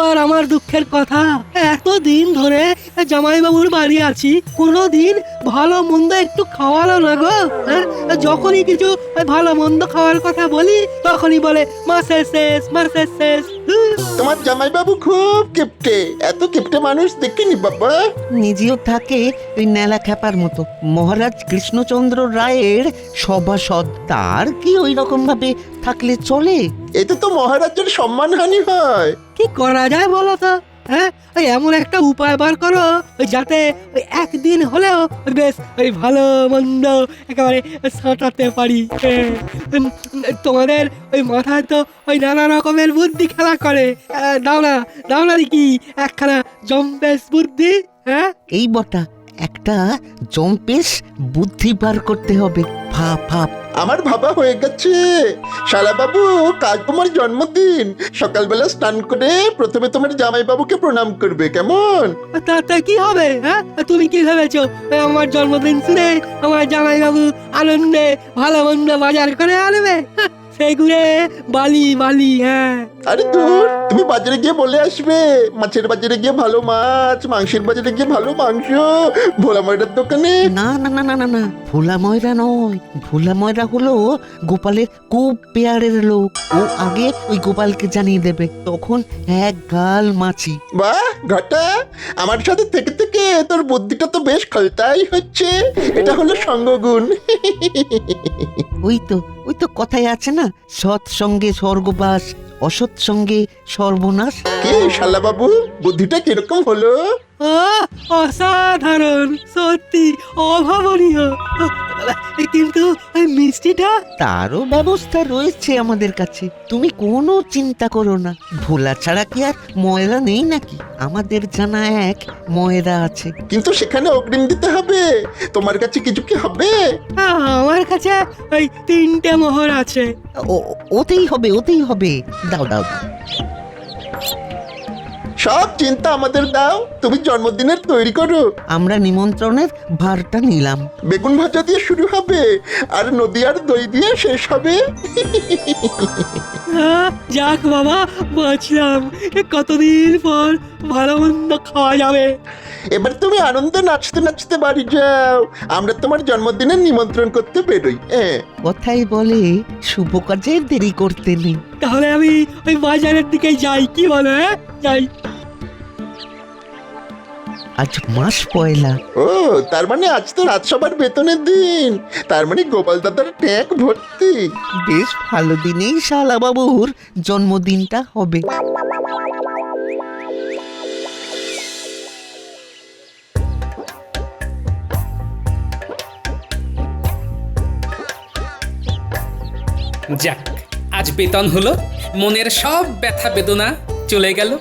আর আমার দুঃখের কথা, এতদিন ধরে জামাইবাবুর বাড়ি আছি, কোনোদিন ভালো মন্দ একটু খাওয়ালো না গো। হ্যাঁ, যখনই কিছু ভালো মন্দ খাওয়ার কথা বলি তখনই বলে মাসের শেষ, মাসের শেষ। তোমার জামাইবাবু খুব কিপটে, এত কিপটে মানুষ দেখিনি বাবা। নিজেও থাকে ওই নেলা খ্যাপার মতো। মহারাজ কৃষ্ণচন্দ্র রায়ের সভাসদ, তার কি ওই রকম ভাবে থাকলে চলে? এতে তো মহারাজের সম্মানহানি হয়। কি করা যায় বলো তো? হ্যাঁ, ওই এমন একটা উপায় বার করো ওই যাতে ওই একদিন হলেও ওই বেশ ওই ভালো মন্দ একেবারে সাঁটাতে পারি। তোমাদের ওই মাথায় তো ওই নানা রকমের বুদ্ধি খেলা করে। দাও না দেখি একখানা জম্পেশ বুদ্ধি। হ্যাঁ, এই বটা, একটা জম্পেশ বুদ্ধি বার করতে হবে। ভাব ভাব। আমার ভাবা হয়ে গেছে। শালাবাবু, কাল তোমার জন্মদিন, সকালবেলা স্নান করে প্রথমে তোমার জামাইবাবুকে প্রণাম করবে, কেমন? তাতে কি হবে? হ্যাঁ, তুমি কি ভেবেছো আমার জন্মদিন শুনে আমার জামাইবাবু আনন্দে ভালো মন্দ বাজার করে আনবে? সেগুলো বালি বালি। হ্যাঁ, আরে দূর, তুমি বাজারে গিয়ে বলে আসবে, মাছের বাজারে গিয়ে ভালো মাছ, মাংসের বাজারে গিয়ে ভালো মাংস, ভোলা ময়দার দোকানে। না না না না না না, ভোলা ময়রা নয়। ভোলা ময়রা হলো গোপালের খুব পেয়ারের লোক। ও আগে ওই গোপালকে জানিয়ে দেবে, তখন এক গাল মাছি। বাহ ঘটা, আমার সাথে থেকে থেকে তোর বুদ্ধিটা তো বেশ খলতাই হচ্ছে। এটা হলো সঙ্গগুণ। ওই তো কথায় আছে না, সৎ সঙ্গে স্বর্গবাস, অসৎ সঙ্গে সর্বনাশ। কি শালাবাবু, বুদ্ধিটা কিরকম হলো? অসাধারণ, সত্যি অভাবনীয়। কিন্তু ওই মিষ্টিটা? তারও ব্যবস্থা রয়েছে আমাদের কাছে, তুমি কোনো চিন্তা করো না। ভোলা ছাড়া কি আর ময়রা নেই নাকি? আমাদের জানা এক ময়রা আছে। কিন্তু সেখানে অগ্রিম দিতে হবে। তোমার কাছে কিছু কি হবে? আমার কাছে ওই 3টে মোহর আছে। ওতেই হবে। দাও দাও দাও। সব চিন্তা আমাদের দাও, তুমি জন্মদিনের তৈরি করো। আমরা নিমন্ত্রণের ভারটা নিলাম। বেগুন ভাজা দিয়ে শুরু হবে আর নদীয়ার দই দিয়ে শেষ হবে। যাক বাবা, বাঁচলাম। কতদিন পর ভালো মন্দ খাওয়া যাবে। এবার তুমি আনন্দে নাচতে নাচতে বাড়ি যাও, আমরা তোমার জন্মদিনের নিমন্ত্রণ করতে বেরোই। কথাই বলে শুভ কাজে দেরি করতে নেই। তাহলে আমি ওই বাজারের দিকে যাই, কি বলো? হ্যাঁ, যাই। আজ মাস পয়লা। ও, তার মানে আজ তো রাজসভার বেতনের দিন, তার মানে গোপাল দাদার ট্যাঙ্ক ভর্তি। বেশ ভালো দিনেই শালা বাবুর জন্মদিনটা হবে। যাক, আজ বেতন হলো, মনের সব ব্যথা বেদনা চলে গেল।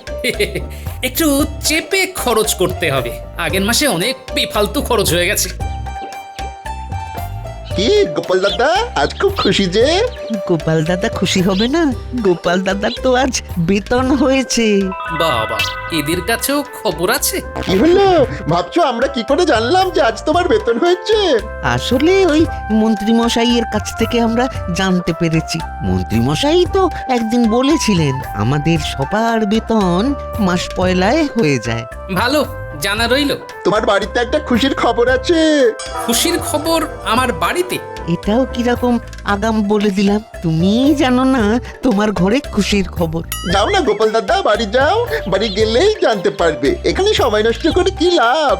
একটু চেপে খরচ করতে হবে, আগের মাসে অনেক বেফালতু খরচ হয়ে গেছে। কি গোপাল দাদা, আজ খুব খুশি যে? গোপাল দাদা খুশি হবে না? গোপাল দাদার তো আজ বেতন হয়েছে। বাবা, এদের কাছেও খবর আছে? কি হলো, ভাবছো আমরা কি করে জানলাম যে আজ তোমার বেতন হয়েছে? আসলে ওই মন্ত্রী মশাইয়ের কাছ থেকে আমরা জানতে পেরেছি। মন্ত্রী মশাই তো একদিন বলেছিলেন আমাদের সবার বেতন মাস পয়লায় হয়ে যায়। ভালো, জানা রইল। তোমার বাড়িতে একটা খুশির খবর আছে। খুশির খবর আমার বাড়িতে? এটাও কিরকম আগাম বলে দিলাম, তুমি জানো না তোমার ঘরে খুশির খবর। যাও না গোপাল দাদা, বাড়ি যাও, বাড়ি গেলেই জানতে পারবে, এখানে সময় নষ্ট করে কি লাভ।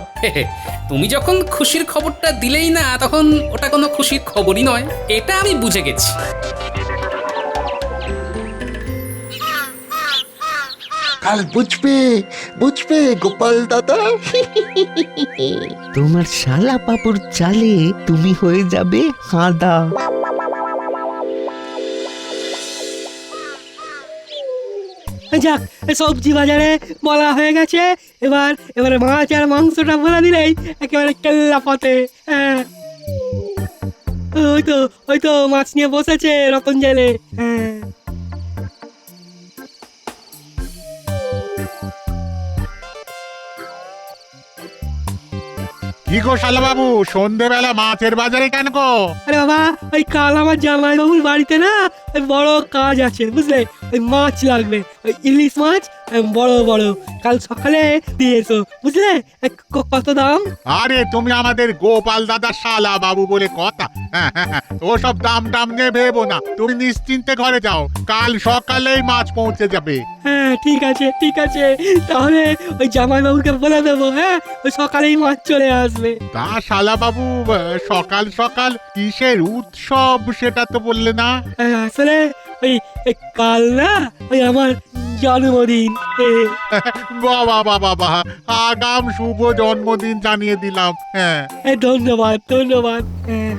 তুমি যখন খুশির খবরটা দিলেই না, তখন ওটা কোনো খুশির খবরই নয়, এটা আমি বুঝে গেছি। কাল বুঝবে গোপাল দাদা। তোমার শালা পাপুর চালে তুমি হয়ে যাবে হাঁদা। যাক, সবজি বাজারে বলা হয়ে গেছে, এবারে মাছ আর মাংসটা বলে দিলেই একেবারে কেল্লা পথে। হ্যাঁ, ওই তো মাছ নিয়ে বসেছে রতন জেলে। হ্যাঁ, কি গো শালাবাবু, সন্ধেবেলা মাছের বাজারে কেন গো? আরে বাবা, ওই কাল আমার জামাইবাবুর বাড়িতে না ওই বড় কাজ আছে, বুঝলে? ওই মাছ লাগবে, ওই ইলিশ মাছ, বড় বড়। কাল সকালে দিয়ে এসো, বুঝলে? কত দাম? আরে তুমি আমাদের গোপাল দাদা শালা বাবু বলে কথা। ওসব দাম টাম নিয়ে ভেবো না, তুমি নিশ্চিন্তে ঘরে যাও, কাল সকালেই মাছ পৌঁছে যাবে। হ্যাঁ ঠিক আছে ঠিক আছে, তাহলে ওই জামাইবাবুকে বলে দেবো, হ্যাঁ ওই সকালেই মাছ চলে আসবে। তা শালা বাবু, সকাল সকাল কিসের উৎসব সেটা তো বললে না। আসলে ওই কাল না ওই আমার জন্মদিন। বাবা বাবা বাবা, আগাম শুভ জন্মদিন জানিয়ে দিলাম। হ্যাঁ ধন্যবাদ ধন্যবাদ। হ্যাঁ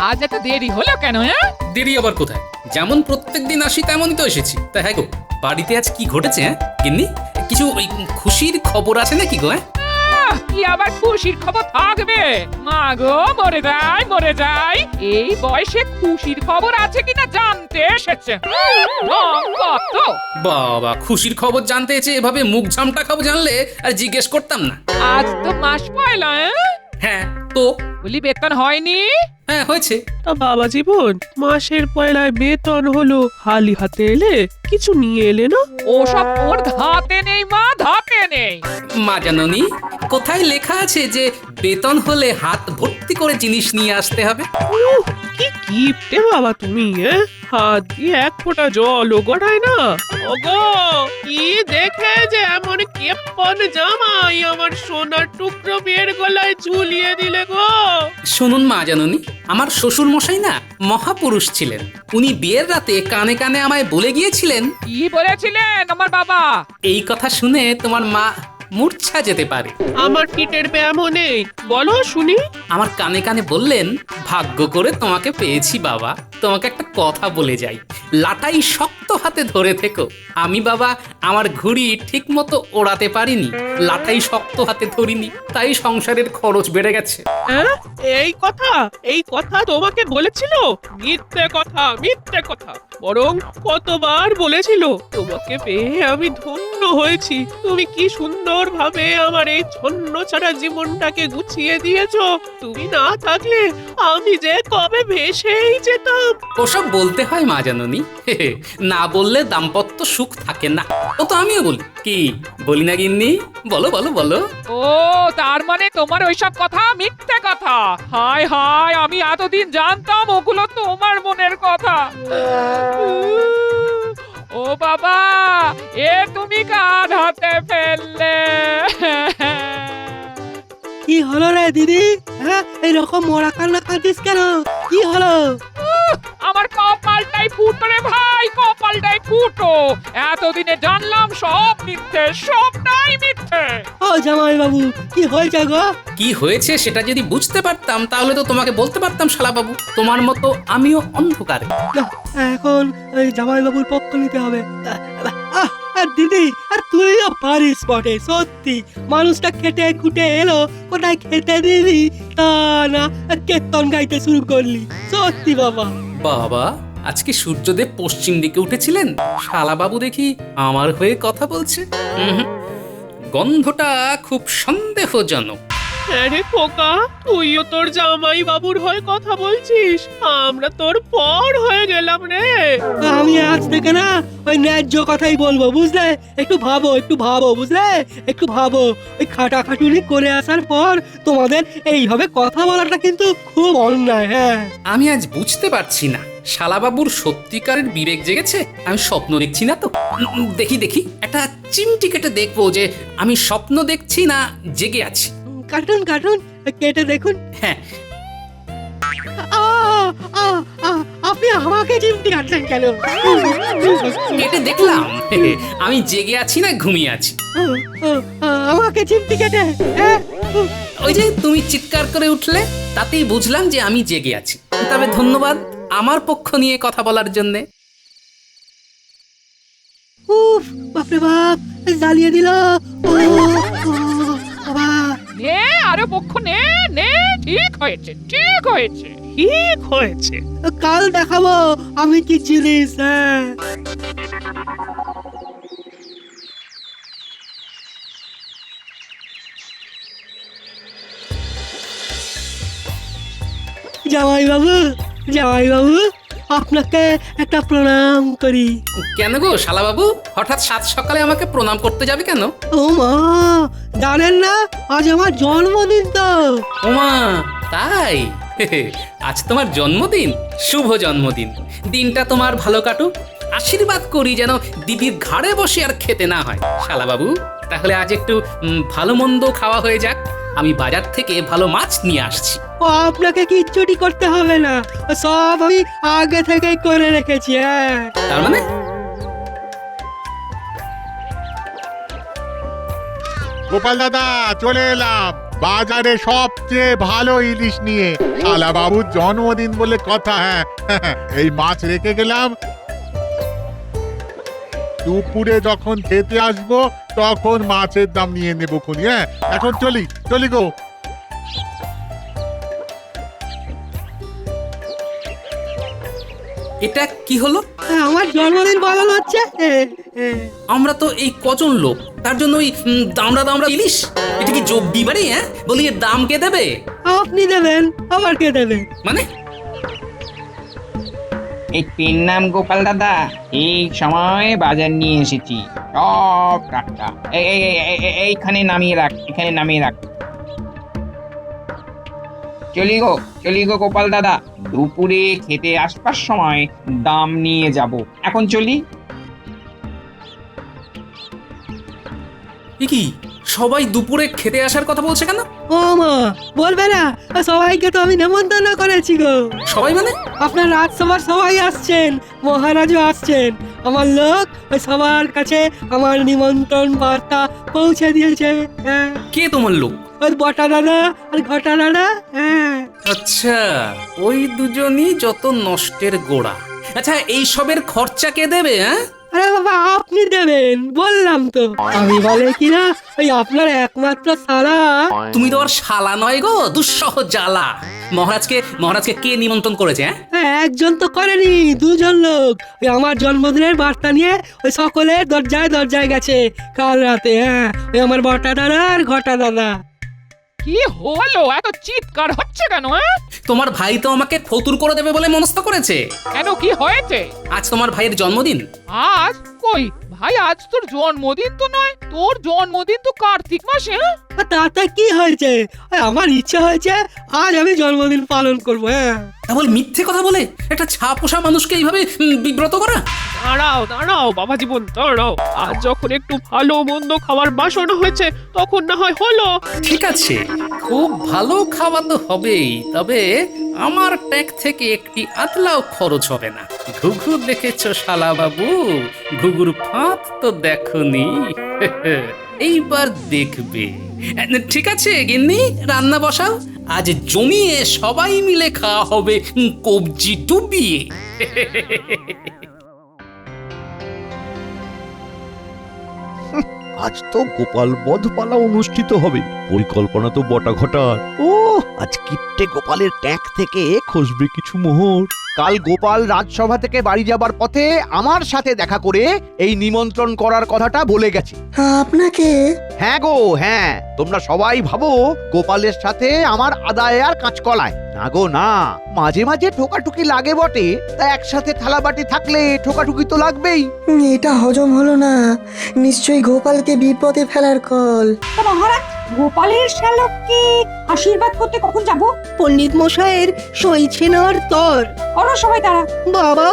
আজ এত দেরি হলো কেন? দেরি আবার কোথায়? যেমন প্রত্যেকদিন আসি তেমনই তো এসেছি। তা হ্যাঁ গো, বাড়িতে আজ কি ঘটেছে? হ্যাঁ গিন্নি, কিছু ওই খুশির খবর আছে নাকি গো? কি আবার খুশির খবর থাকবে? মা গো, মরে যায় মরে যায়, এই বয়সে খুশির খবর আছে কিনা জানতে এসেছে। কত বাবা, খুশির খবর জানতে এসে এভাবে মুখ ঝামটা খাবো জানলে আর জিজ্ঞেস করতাম না। আজ তো মাস পয়লা। হ্যাঁ তো বলি বেতন হয়নি? হ্যাঁ হয়েছে। তা বাবা জীবন, মাসের পয়লায় বেতন হলো, খালি হাতে এলে, কিছু নিয়ে এলে না? ওসব ওর ধাতে নেই মা, ধাতে নেই। মা জাননি, কোথায় লেখা আছে যে বেতন হলে হাত ভর্তি করে জিনিস নিয়ে আসতে হবে? কি কিপটে বাবা তুমি, হাত দিয়ে এক ফোঁটা জলও গড়ায় না। ওগো, কি দেখে যে এমন কেপ্পন জামাই আমার সোনার টুকরো বিয়ের গলায় ঝুলিয়ে দিলে গো? শুনুন মা জাননি, আমার শ্বশুর মশাই না মহাপুরুষ ছিলেন। উনি বিয়ের রাতে কানে কানে আমায় বলে গিয়েছিলেন। কি বলেছিলেন আমার বাবা? এই কথা শুনে তোমার মা মূর্ছা যেতে পারে। আমার পিঠের ব্যায়ামও নেই, বলো শুনি। আমার কানে কানে বললেন, ভাগ্য করে তোমাকে পেয়েছি বাবা, তোমাকে একটা কথা বলে যাই, লাটাই শক্ত হাতে ধরে থেকো। আমি বাবা আমার ঘুড়ি ঠিক মতো ওড়াতে পারিনি, লাটাই শক্ত হাতে ধরিনি, তাই সংসারের খরচ বেড়ে গেছে। এই কথা তোমাকে বলেছিল? মিথ্যে কথা, মিথ্যে কথা। বরং কতবার বলেছিল, তোমাকে পেয়ে আমি ধন্য হয়েছি, তুমি কি সুন্দর ভাবে আমার এই ছন্ন ছাড়া জীবনটাকে গুছিয়ে দিয়েছো। তুমি না থাকলে আমি যে কবে ভেসেই যেতাম। ওসব বলতে হয় মা জাননি, না বললে দাম্পত্য সুখ থাকে না। ও তো আমিও বলি, কি বলি না গিন্নি? বলো বলো বলো। ও, তার মানে তোমার ওইসব কথা মিথ্যে কথা? হায় হায়, আমি এতদিন জানতাম ওগুলো তোমার মনের কথা। ও বাবা, এ তুমি কাঁধ হাতে ফেললে। কি হলো রে দিদি? হ্যাঁ এইরকম মরা কান্না কাঁদিস কেন? কি হলো? আমার কপালটাই ফুটো রে ভাই, কপালটাই ফুটো। এতদিনে জানলাম সব মিথ্যে, সবটাই মিথ্যে। ও জামাই বাবু, কি হয়েছে গো? কি হয়েছে সেটা যদি বুঝতে পারতাম তাহলে তো তোমাকে বলতে পারতাম শালা বাবু। তোমার মতো আমিও অন্ধকারে। না, এখন ওই জামাই বাবুর পক্ষ নিতে হবে। আর দিদি, আর তুইও পারিস বটে, সত্যি। মানুষটা খেটে খুটে এলো, কোথায় খেতে দিবি তা না কীর্তন গাইতে শুরু করলি। সত্যি বাবা। বাবা, আজকে সূর্যদেব পশ্চিম দিকে উঠেছিলেন, শালা বাবু দেখি আমার হয়ে কথা বলছে। গন্ধটা খুব সন্দেহজনক। আরে খোকা, তুইও তোর জামাই বাবুর হয়ে কথা বলছিস, আমরা তোর পর হয়ে গেলাম রে। আমি আজ থেকে না ওই ন্যায্য কথাই বলবো, বুঝলে? একটু ভাবো, একটু ভাবো, বুঝলে? একটু ভাবো। ওই খাটাখাটুনি করে আসার পর তোমাদের এইভাবে কথা বলাটা কিন্তু খুব অন্যায়। হ্যাঁ, আমি আজ বুঝতে পারছি না শালাবাবুর সত্যিকারের বিবেক জেগেছে, আমি স্বপ্ন দেখছি না তো। দেখি দেখি একটা চিমটি কেটে দেখবো যে আমি স্বপ্ন দেখছি না জেগে আছি। কার্টুন কার্টুন কেটে দেখুন। হ্যাঁ, আপনি আমাকে চিমটি কাটছেন কেন? কেটে দেখলাম আমি জেগে আছি না ঘুমিয়ে আছি। আমাকে চিমটি কেটে, হ্যাঁ? ওই যে তুমি চিৎকার করে উঠলে, তাতেই বুঝলাম যে আমি জেগে আছি। তবে ধন্যবাদ আমার পক্ষ নিয়ে কথা বলার জন্যে। উফ, বাপরে বাপ, জ্বালিয়ে দিল। বাবা, নে, আরো পক্ষ নে, নে, ঠিক হয়েছে, ঠিক হয়েছে। ঠিক হয়েছে। কাল দেখাবো আমি কি জিনিস। হ্যাঁ জামাই বাবু, জামাই বাবু, আপনাকে একটা প্রণাম করি। কেন গো শালাবাবু, হঠাৎ সাত সকালে আমাকে প্রণাম করতে যাবে কেন? ও মা, জানেন না আজ আমার জন্মদিন তো। ওমা, তাই? আজ তোমার জন্মদিন? শুভ জন্মদিন। দিনটা তোমার ভালো কাটুক। আশীর্বাদ করি যেন দিদির ঘাড়ে বসে আর খেতে না হয়। শালাবাবু, তাহলে আজ একটু ভালো মন্দ খাওয়া হয়ে যাক। আমি বাজার থেকে ভালো মাছ নিয়ে আসছি। ও আপনাকে কিচ্ছুটি করতে হবে না, সব আমি আগে থেকে করে রেখেছি। হ্যাঁ তার মানে? গোপাল দাদা চলে এলাম বাজারে সবচেয়ে ভালো ইলিশ নিয়ে। শালা বাবুর জন্মদিন বলে কথা। হ্যাঁ এই মাছ রেখে গেলাম, দুপুরে যখন খেতে আসবো তখন মাছের দাম নিয়ে নেবো খুনি। হ্যাঁ এখন চলি চলি গো। এটা কি হলো? আমার জন্মদিন পালন হচ্ছে। আমরা তো এই কজন লোক, তার জন্য ওই দামড়া দামড়া ইলিশ? এটা কি যোগ বিবারে? হ্যাঁ বলি, এর দাম কে দেবে? আপনি দেবেন, আবার কে দেবে? মানে এই পেন নাম গোপাল দাদা, এই সময় বাজার নিয়ে এসেছি সব টাটকা। এইখানে নামিয়ে রাখ, এখানে নামিয়ে রাখ। চলি গো গোপাল দাদা, দুপুরে খেতে আসবার সময় দাম নিয়ে যাব। এখন চলি। কি সবাই দুপুরে খেতে আসার কথা বলছে কেন? ও মা, বলবে না? সবাইকে তো আমি নেমন্তন্ন করেছি গো। সবাই মানে? আপনার রাজসভার সবাই আসছেন, মহারাজও আসছেন। আমার লোক ওই সবার কাছে আমার নিমন্ত্রণ বার্তা পৌঁছে দিয়েছে। হ্যাঁ, কে তোমার লোক? ওই বটা দাদা আর ঘটা দাদা। হ্যাঁ আচ্ছা, ওই দুজনই যত নষ্টের গোড়া। আচ্ছা, এই সবের খরচা কে দেবে? হ্যাঁ, আরে বাবা, আপনি দেবেন বললাম তো। আমি বলে কিনা ওই আপনার একমাত্র সারা। তুমি তো আর শালা নয় গো, দুঃসহ জ্বালা। মহারাজকে কে নিমন্ত্রণ করেছে? হ্যাঁ, একজন তো করেনি, দুজন লোক। ওই আমার জন্মদিনের বার্তা নিয়ে ওই সকলের দরজায় দরজায় গেছে কাল রাতে। হ্যাঁ, ওই আমার বটা দাদা আর ঘটা দাদা। কি হলো, এত চিৎকার হচ্ছে কেন? তোমার ভাই তো আমাকে ফতুর করে দেবে বলে মনস্থ করেছে। কেন, কি হয়েছে? আজ তোমার ভাইয়ের জন্মদিন। আজ কই ভাই, আজ তোর জন্মদিন তো নয়, তোর জন্মদিন তো কার্তিক মাসে। তাতে কি হয়েছে? ওই আমার ইচ্ছা হয়েছে আজ আমি জন্মদিন পালন করবো। হ্যাঁ, কেবল মিথ্যে কথা বলে একটা ছাপোষা মানুষকে এইভাবে বিব্রত করা। দাঁড়াও বাবা জীবন, দাঁড়াও। আজ যখন একটু ভালো মন্দ খাবার বাসনা হয়েছে তখন না হয় হলো। ঠিক আছে, খুব ভালো খাওয়া তো হবেই, তবে আমার ট্যাগ থেকে একটি আতলাও খরচ হবে না। ঘুঘু দেখেছো শালা বাবু? ঘুঘুর ফাঁদ তো দেখনি। এইবার দেখবে। ঠিক আছে গিন্নি, রান্না বসাও। আজ জমিয়ে সবাই মিলে খাওয়া হবে, কবজি ডুবিয়ে। আজ তো গোপাল বধপালা অনুষ্ঠিত হবে। পরিকল্পনা তো বটা ঘটার। ও আজ কিপ্টে গোপালের ট্যাঙ্ক থেকে খসবে কিছু মোহর। কাল গোপাল রাজসভা থেকে বাড়ি যাবার পথে আমার সাথে দেখা করে এই নিমন্ত্রণ করার কথাটা বলে গেছে। আপনাকে? হ্যাঁ গো হ্যাঁ, তোমরা সবাই ভাবো গোপালের সাথে আমার আদায় আর কাঁচকলায়। না গো না, মাঝে মাঝে ঠোকাঠুকি লাগে বটে, তা একসাথে থালাবাটি থাকলে ঠোকাঠুকি তো লাগবেই। এটা হজম হলো না, নিশ্চয়ই গোপালকে বিপদে ফেলার কল। মহারাজ, গোপালের শ্যালককে আশীর্বাদ করতে কখন যাব? পণ্ডিত মশাইয়ের সইছে না আর তর। অন্য সময় তারা। বাবা,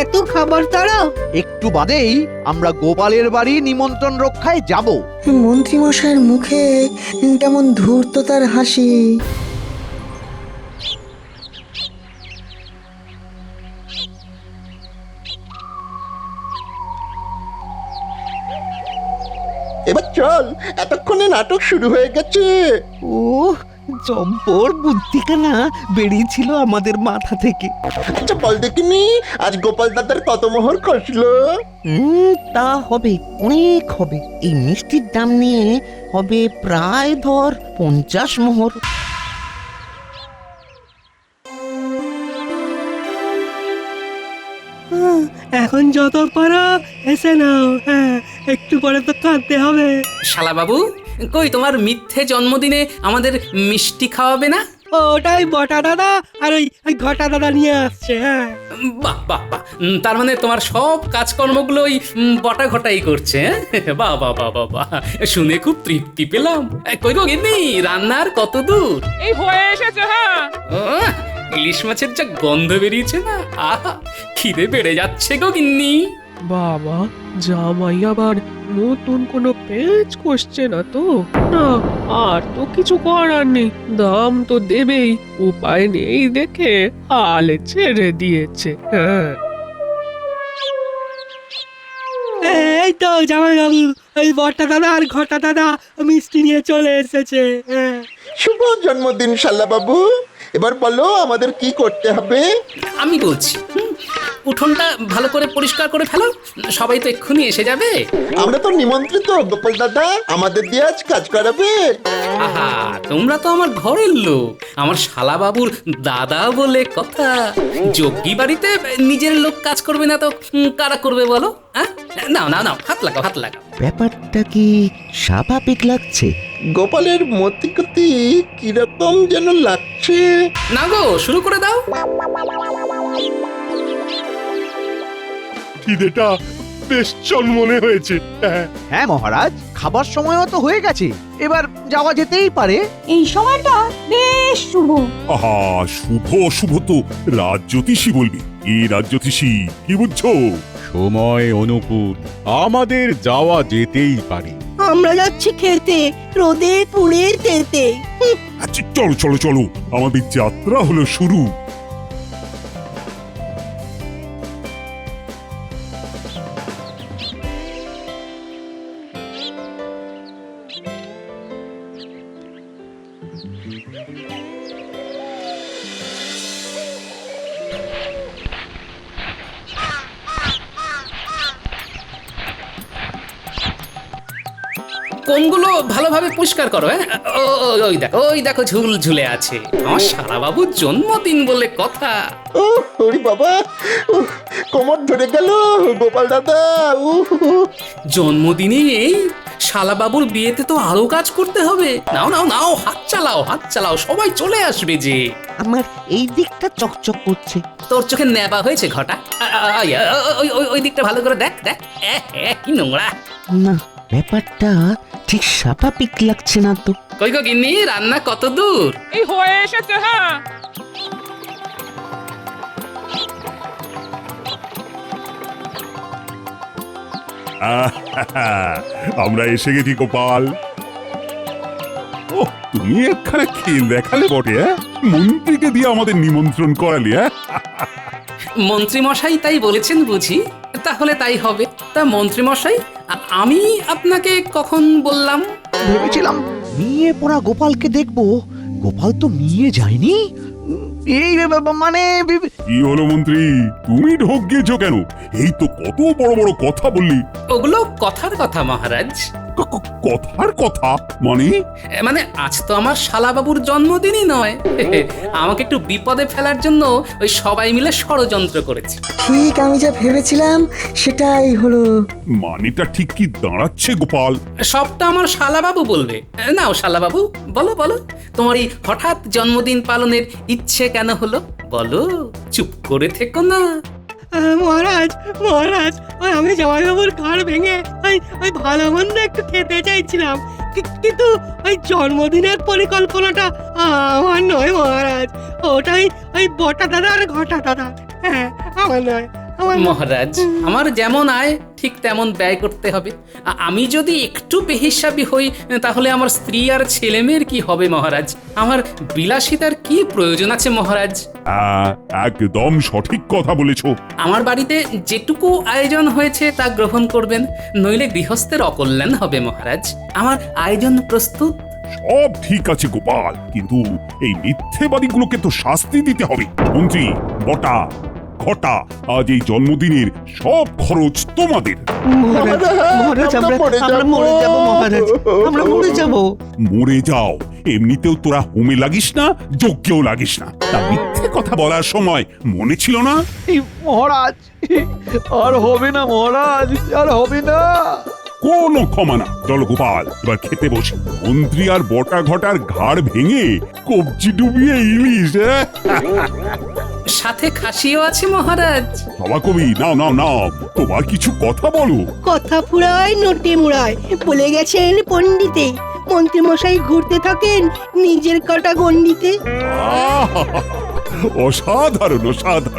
এত খাবার তারা? একটু বাদেই আমরা গোপালের বাড়ি নিমন্ত্রণ রক্ষায় যাব। মন্ত্রী মশাইয়ের মুখে কেমন ধূর্ততার হাসি। এবার চল, এতক্ষণে নাটক শুরু হয়ে গেছে। ও জম্পর বুদ্ধিখানা বেরিয়েছিল আমাদের মাথা থেকে। আচ্ছা বল দেখিনি, আজ গোপাল দাদার কত মোহর খসলো? তা হবে, অনেক হবে। এই মিষ্টির দাম নিয়ে হবে প্রায় ধর 50 মোহর। এখন যত পারো এসে নাও। হ্যাঁ, একটু পরে তো কাঁদতে হবে। শালা বাবু, কই তোমার মিথ্যে জন্মদিনে আমাদের মিষ্টি খাওয়াবে না? ওটাই বটা দাদা আর ওই ঘটা দাদা নিয়ে আসছে। হ্যাঁ, বাহ বাহ বাহ, তার মানে তোমার সব কাজকর্মগুলো ওই বটা ঘটাই করছে। হ্যাঁ, বাহ বাহ বাহ বাহ বাহ, শুনে খুব তৃপ্তি পেলাম। কই গো গিন্নি, রান্নার কত দূর? এই হয়ে এসেছে। হ্যাঁ, আহ, ইলিশ মাছের যা গন্ধ বেরিয়েছে না, আহা, খিদে বেড়ে যাচ্ছে গো গিন্নি। বাবা, জামাই আবার নতুন কোনো পেঁচ কষছে না তো? না, আর তো কিছু করার নেই, দাম তো দেবেই, উপায় নেই দেখে হালে ছেড়ে দিয়েছে। হ্যাঁ, এই তো জামাই বাবু, ওই বটা দাদা আর ঘটা দাদা মিষ্টি নিয়ে চলে এসেছে। হ্যাঁ, শুভ জন্মদিন শালা বাবু। এবার বলো আমাদের কি করতে হবে? আমি বলছি, উঠোনটা ভালো করে পরিষ্কার করে ফেলো, সবাই তো এক্ষুনি এসে যাবে। আমরা তো নিমন্ত্রিত গোপাল দাদা, আমাদের দিয়ে আজ কাজ করাবে। আহা, তোমরা তো আমার ঘরের লোক, আমার শালা বাবুর দাদা বলে কথা। যোগ্যী বাড়িতে নিজের লোক কাজ করবে না তো কারা করবে বলো? হ্যাঁ, নাও নাও নাও, হাত লাগাও, হাত লাগাও। ব্যাপারটা কি স্বাভাবিক লাগছে? গোপালের মতিগতি কিরকম যেন লাগছে। না গো, শুরু করে দাও। খিদেটা বেশ চনমনে হয়েছে। হ্যাঁ মহারাজ, খাবার সময়ও তো হয়ে গেছে, এবার যাওয়া যেতেই পারে। এই সময়টা বেশ শুভ। আহা, শুভ অশুভ তো রাজ্যতীশী বলবি। এই রাজ্যতীশী, কি বুঝছো? সময় অনুকূল, আমাদের যাওয়া যেতেই পারে। আমরা যাচ্ছি খেতে, রোদে পুড়ে তেতে। আচ্ছা, চলো চলো চলো, আমাদের যাত্রা হলো শুরু। কোনগুলো ভালোভাবে পরিষ্কার করো। হ্যাঁ, ওই দেখো, ওই দেখো ঝুল ঝুলে আছে। আমার শালা বাবুর জন্মদিন বলে কথা। ও হরি বাবা, কোমর ধরে গেল গোপাল দাদা। জন্মদিনে এই শালা বাবুর বিয়েতে তো আরো কাজ করতে হবে। নাও নাও নাও, হাত চালাও, হাত চালাও, সবাই চলে আসবে যে। আমার এই দিকটা চকচক করছে। তোর চোখে নেবা হয়েছে ঘটা? ওই দিকটা ভালো করে দেখ দেখ, কি নোংরা। না, ব্যাপারটা ঠিক স্বাভাবিক লাগছে না তো। কই গো গিন্নি, রান্না কত দূর? এই হয়ে এসেছে। হ্যাঁ, আমরা এসে গেছি গোপাল। ও, তুমি একখানে খেল দেখালে বটে। মন্ত্রীকে দিয়ে আমাদের নিমন্ত্রণ করালি। মন্ত্রী মশাই তাই বলেছেন বুঝি? তাহলে তাই হবে। তা মন্ত্রী মশাই, আমি আপনাকে কখন বললাম? ভেবেছিলাম নিয়ে পড়া গোপালকে দেখবো, গোপাল তো নিয়ে যায়নি। এই মানে কি হলো মন্ত্রী, তুমি ঢোক গিয়েছো কেন? এই তো কত বড় বড় কথা বললি। ওগুলো কথার কথা মহারাজ। কথার কথা মানে? মানে আজ তো আমার শালাবাবুর জন্মদিনই নয়। আমাকে একটু বিপদে ফেলার জন্য ওই সবাই মিলে ষড়যন্ত্র করেছে। ঠিক আমি যা ভেবেছিলাম সেটাই হলো। মানেটা ঠিক কি দাঁড়াচ্ছে গোপাল? সবটা আমার শালাবাবু বলবে। নাও শালাবাবু, বলো বলো, তোমার এই হঠাৎ জন্মদিন পালনের ইচ্ছে কেন হলো বলো, চুপ করে থেকো না। মহারাজ মহারাজ, ওই আমি জামাইবাবুর ঘর ভেঙে ওই ভালো মন্দ একটু খেতে চাইছিলাম, কিন্তু ওই জন্মদিনের পরিকল্পনাটা আমার নয় মহারাজ, ওটাই ওই বটা দাদা আর ঘটা দাদা। হ্যাঁ, আমার নয়। মহারাজ, আমার যেমন আয় ঠিক তেমন ব্যয় করতে হবে। আমি যদি একটু বেহিসাবি হই তাহলে আমার স্ত্রী আর ছেলে মেয়ের কি হবে মহারাজ? আমার বিলাসিতার কি প্রয়োজন আছে মহারাজ? একদম সঠিক কথা বলেছো। আমার বাড়িতে যেটুকু আয়োজন হয়েছে তা গ্রহণ করবেন, নইলে গৃহস্থের অকল্যাণ হবে মহারাজ। আমার আয়োজন প্রস্তুত। সব ঠিক আছে গোপাল, কিন্তু এই মিথ্যেবাদীগুলোকে তো শাস্তি দিতে হবে। মন্ত্রী, বটা, ঘটা, আজ এই জন্মদিনের সব খরচ তোমাদের। মহারাজ, মহারাজ, আমরা মরে যাব মহারাজ, আমরা মরে যাব। মরে যাও, এমনিতেও তোরা হোমে লাগিস না, যজ্ঞেও লাগিস না, তা মিথ্যে কথা বলার সময় মনে ছিল না? এই মহারাজ, আর হবে না মহারাজ, আর হবে না। কোনো ক্ষমা না। চলো গোপাল, এবার খেতে বসি। মন্ত্রী আর বটা ঘটার ঘাড় ভেঙে কবজি ডুবিয়ে ইলিশ। সাথে খাসিও আছে মহারাজ। বাবা কবি, নাও নাও নাও, তোমার কিছু কথা বলো। কথা ফুরায় নটে মুড়ায় বলে গেছেন পণ্ডিতে, মন্ত্রী মশাই ঘুরতে থাকেন নিজের কাটা গন্ডিতে। অসাধারণ অসাধারণ।